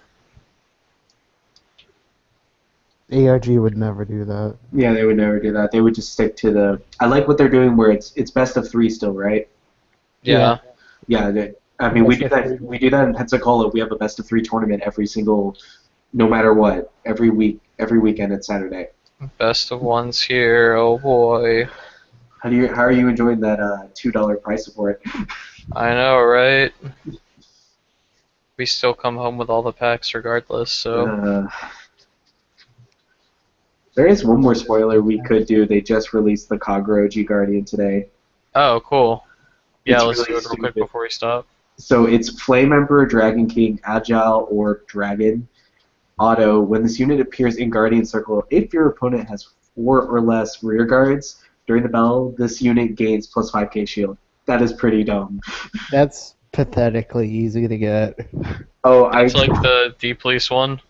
ARG would never do that. Yeah, they would never do that. They would just stick to the. I like what they're doing where it's best of 3 still, right? Yeah. Yeah. I mean, we Best do of that. 3. We do that in Pensacola. We have a best of 3 tournament every single, no matter what, every weekend at Saturday. Best of ones here, oh boy. How are you enjoying that $2 price support? I know, right? We still come home with all the packs regardless, so. There is one more spoiler we could do. They just released the Kagero G Guardian today. Oh, cool. Yeah, It's let's really do it real quick stupid. before we stop. So it's Flame Emperor, Dragon King, Agile, or Dragon. Auto. When this unit appears in Guardian Circle, if your opponent has 4 or less rear guards during the battle, this unit gains plus 5k shield. That is pretty dumb. That's pathetically easy to get. Oh, It's like the D-Police one.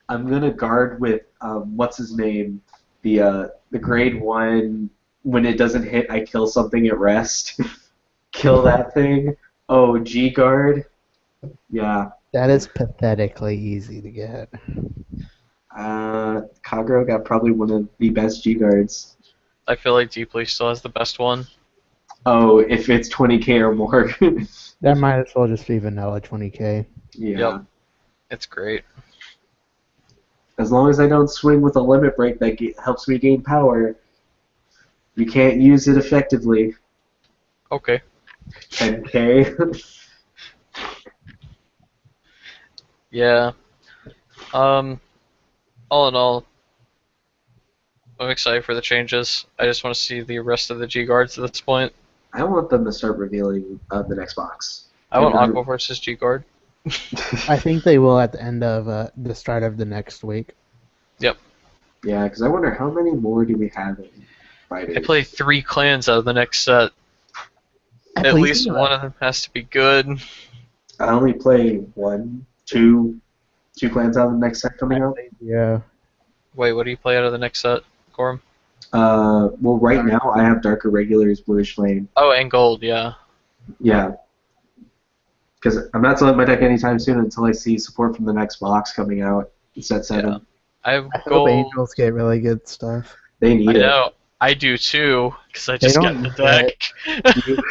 I'm gonna guard with what's his name, the grade 1. When it doesn't hit, I kill something at rest. Kill that thing. Oh, G guard. Yeah. That is pathetically easy to get. Kagero got probably one of the best G guards. I feel like D-Police still has the best one. Oh, if it's 20k or more. That might as well just be vanilla 20k. Yeah. Yep. It's great. As long as I don't swing with a limit break that helps me gain power, you can't use it effectively. Okay. 10k. Yeah. All in all, I'm excited for the changes. I just want to see the rest of the G guards at this point. I want them to start revealing the next box. I want And, Aqua versus G guard. I think they will at the end of the start of the next week. Yep. Yeah, because I wonder how many more do we have in fighters. I play 3 clans out of the next set. At least one of them has to be good. I only play 2 clans out of the next set coming out. Yeah. Wait, what do you play out of the next set, Gorm? Well, right now I have Dark Irregulars, Bluish Flame. Oh, and gold, yeah. Yeah. Because I'm not selling my deck anytime soon until I see support from the next box coming out. Set 7. Yeah. I have I hope gold. Angels get really good stuff. They I need it. know. I do too, because I They just don't got the deck. You-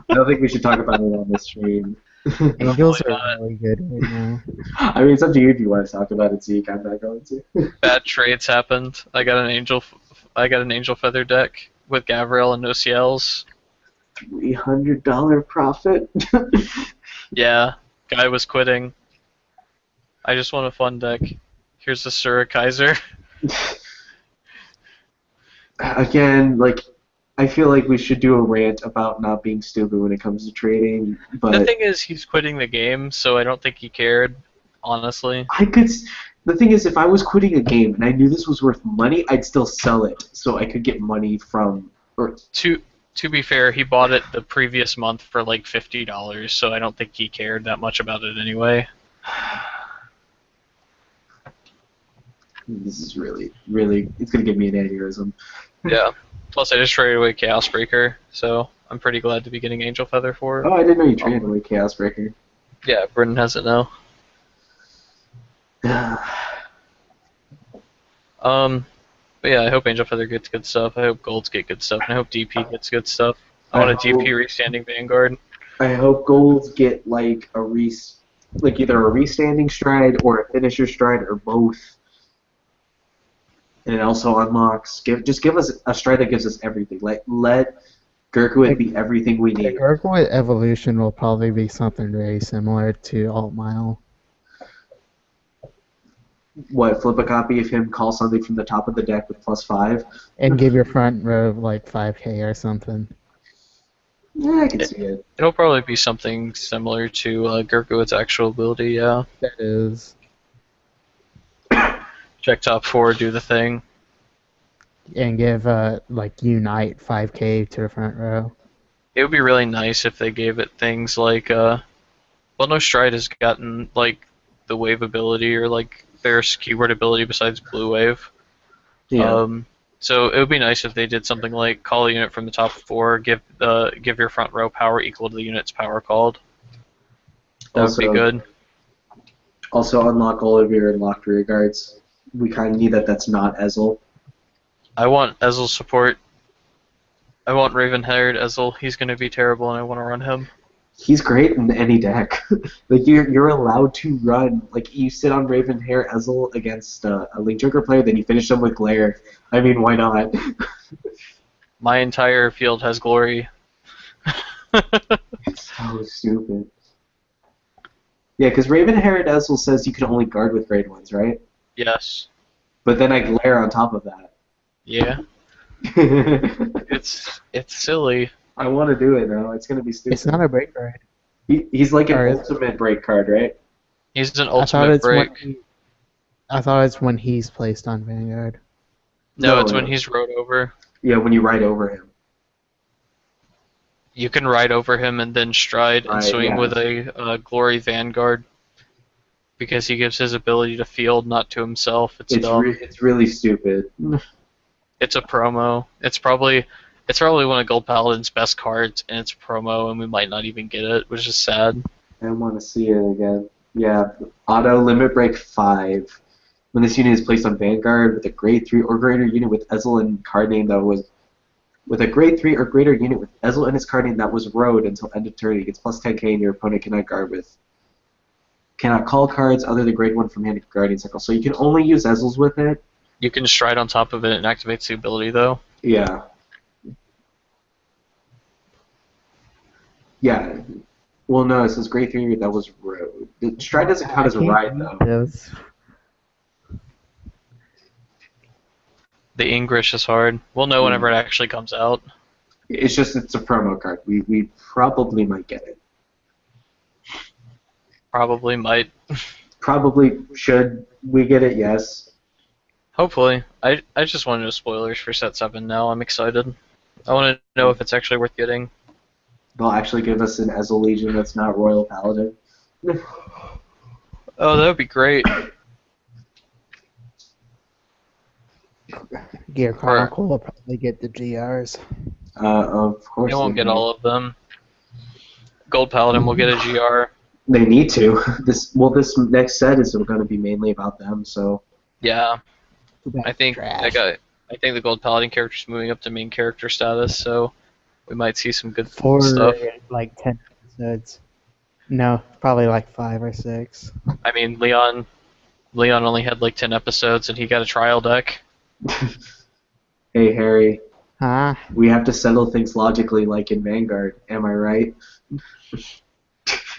I don't think we should talk about it on this stream. Angels Probably are really good right now. I mean, it's up to you if you want to talk about it, Zeke. I'm not going to. Bad trades happened. I got an angel feather deck with Gavriel and no CLs. $300 profit. Yeah, guy was quitting. I just want a fun deck. Here's the Sura Kaiser. Again, like, I feel like we should do a rant about not being stupid when it comes to trading, The but thing is, he's quitting the game, so I don't think he cared, honestly. the thing is, if I was quitting a game and I knew this was worth money, I'd still sell it so I could get money from. Or To be fair, he bought it the previous month for like $50, so I don't think he cared that much about it anyway. this is really, really, it's gonna give me an aneurysm. Yeah. Plus, I just traded away Chaos Breaker, so I'm pretty glad to be getting Angel Feather for it. Oh, I didn't know you traded away Chaos Breaker. Yeah, Brendan has it now. But yeah, I hope Angel Feather gets good stuff. I hope Golds get good stuff, and I hope DP gets good stuff. I want a DP restanding Vanguard. I hope Golds get like either a restanding stride or a finisher stride or both. And it also unlocks. Just give us a stride that gives us everything. Like let Gurkwood be everything we The need. Gurkwood evolution will probably be something very similar to Alt Mile. What, flip a copy of him, call something from the top of the deck with +5? And give your front row like 5k or something. Yeah, I can see it. It'll probably be something similar to Gurkwood's actual ability, yeah. That is. Check top 4, do the thing. And give like Unite 5k to the front row. It would be really nice if they gave it things like, well, no Stride has gotten, like, the wave ability or, like, their keyword ability besides Blue Wave. Yeah. So it would be nice if they did something like call a unit from the top 4, give your front row power equal to the unit's power called. That would be good. Also, unlock all of your unlocked rear guards. We kind of need that. That's not Ezel. I want Ezel support. I want Raven-haired Ezel. He's going to be terrible, and I want to run him. He's great in any deck. Like you're allowed to run. Like you sit on Raven-haired Ezel against a Link Joker player, then you finish them with Glare. I mean, why not? My entire field has glory. It's so stupid. Yeah, because Raven-haired Ezel says you can only guard with grade 1s, right? Yes. But then I glare on top of that. Yeah. It's silly. I want to do it now. It's gonna be stupid. It's not a break card. He's like an Or is- ultimate break card, right? He's an I thought ultimate it's break. I thought it's when he's placed on Vanguard. No, it's when he's rode over. Yeah, when you ride over him. You can ride over him and then stride and Right, swing yeah. with a Glory Vanguard. Because he gives his ability to field, not to himself. It's dumb. It's really stupid. It's a promo. It's probably one of Gold Paladin's best cards, and it's a promo, and we might not even get it, which is sad. I want to see it again. Yeah, auto limit break 5. When this unit is placed on Vanguard with a grade 3 or greater unit with Ezel and card name that was with a grade 3 or greater unit with Ezel and his card name that was rode until end of turn, it gets plus 10k and your opponent cannot call cards other than grade 1 from hand to Guardian Circle. So you can only use Ezels with it. You can stride on top of it and activates the ability, though. Yeah. Yeah. Well, no, it says grade 3 that was rode. The stride doesn't count as a ride, though. Yes. The English is hard. We'll know whenever it actually comes out. It's a promo card. We probably might get it. Probably might. Probably should we get it? Yes. Hopefully. I just want to know spoilers for Set 7 now. I'm excited. I want to know if it's actually worth getting. They'll actually give us an Ezel Legion that's not Royal Paladin. Oh, that would be great. Gear Chronicle will probably get the GRs. Of course. They won't get all of them. Gold Paladin will get a GR. They need to. This next set is going to be mainly about them. So Yeah, Too bad I think trash. I think the Gold Paladin character's moving up to main character status, so we might see some good For stuff. like 10 episodes. No, probably like 5 or 6. I mean, Leon only had like 10 episodes, and he got a trial deck. hey Harry, Huh? we have to settle things logically, like in Vanguard. Am I right?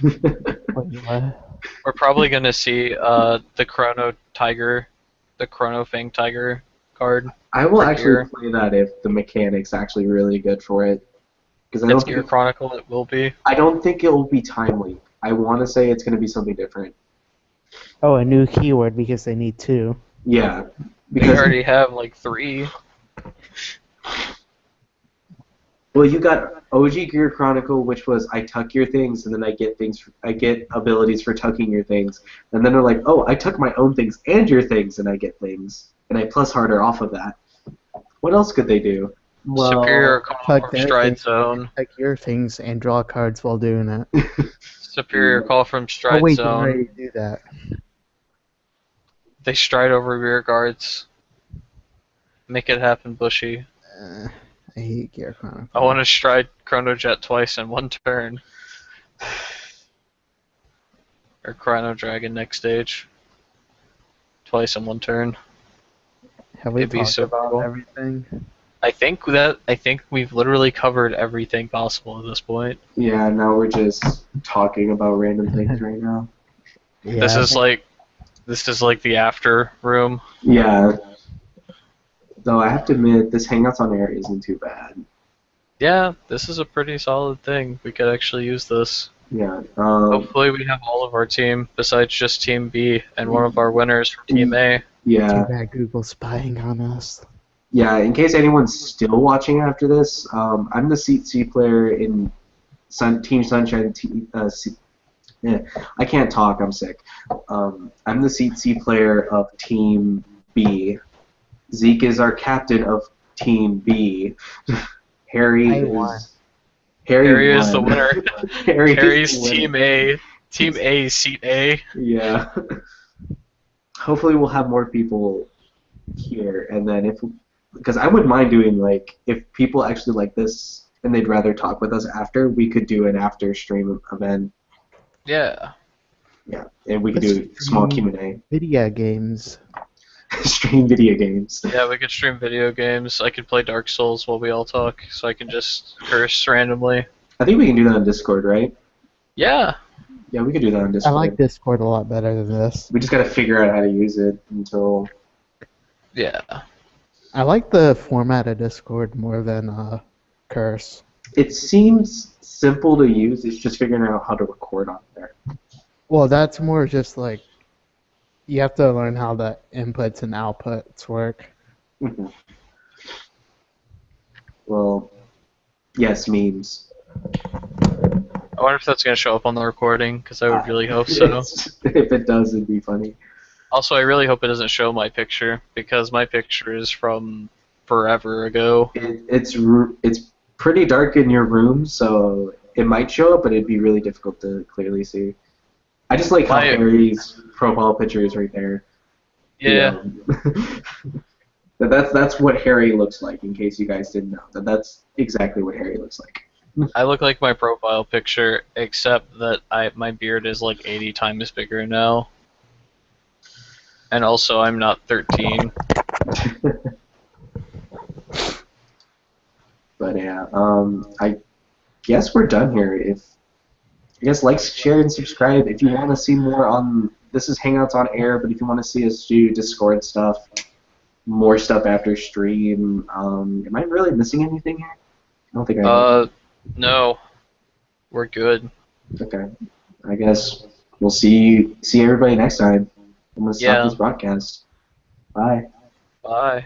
Wait, what? We're probably gonna see the Chrono Fang Tiger card. I will For actually gear. play that if the mechanic's actually really good for it. Because It's Gear Chronicle. It will be. I don't think it will be timely. I want to say it's going to be something different. Oh, a new keyword because they need 2. Yeah, We because already have like 3. well, you got OG Gear Chronicle, which was I tuck your things, and then I get abilities for tucking your things, and then they're like, oh, I tuck my own things and your things, and I get things, and I plus harder off of that. What else could they do? Well, Superior Call Tuck from their Stride things, Zone. Take your things and draw cards while doing it. Superior Call from Stride Oh wait, they Zone. already do that. They stride over rear guards. Make it happen, Bushy. I hate Gear Chronicle. I want to stride Chrono Jet twice in one turn. Or Chrono Dragon next stage. Twice in one turn. Have we It'd be talked so about cool. everything? I think we've literally covered everything possible at this point. yeah, now we're just talking about random things right now. Yeah, This is like the after room. Yeah. Though I have to admit, this Hangouts on Air isn't too bad. Yeah, this is a pretty solid thing. We could actually use this. Yeah. Hopefully we have all of our team besides just Team B and one of our winners from Team A. Yeah. too bad Google's spying on us. Yeah, in case anyone's still watching after this, I'm the Seat C player in Team Sunshine. I can't talk, I'm sick. I'm the Seat C player of Team B. Zeke is our captain of Team B. Harry I won. is... Harry is the won. winner. Harry is Harry's the winner. Team A. Team A, Seat A. Yeah. Hopefully we'll have more people here, and then because I wouldn't mind doing, like, if people actually like this and they'd rather talk with us after, we could do an after stream event. Yeah. Yeah, and we could do a small Q&A. Video games. Stream video games. Yeah, we could stream video games. I could play Dark Souls while we all talk, so I can just curse randomly. I think we can do that on Discord, right? Yeah. Yeah, we could do that on I Discord. like Discord a lot better than this. We just gotta figure out how to use it until... Yeah. I like the format of Discord more than Curse. It seems simple to use, it's just figuring out how to record on there. Well, that's more just like you have to learn how the inputs and outputs work. Mhm. Well, yes, memes. I wonder if that's going to show up on the recording, because I would really hope so. If it does, it'd be funny. Also, I really hope it doesn't show my picture, because my picture is from forever ago. It's pretty dark in your room, so it might show up, but it'd be really difficult to clearly see. I just like how My- Harry's profile picture is right there. Yeah. That's what Harry looks like, in case you guys didn't know. That's exactly what Harry looks like. I look like my profile picture, except that my beard is like 80 times bigger now. And also, I'm not 13. But yeah, I guess we're done here. I guess like, share, and subscribe if you want to see more on. This is Hangouts on Air, but if you want to see us do Discord stuff, more stuff after stream. Am I really missing anything here? I don't think I am. No. We're good. Okay. I guess we'll see everybody next time. I'm gonna stop Yeah. this broadcast. Bye. Bye.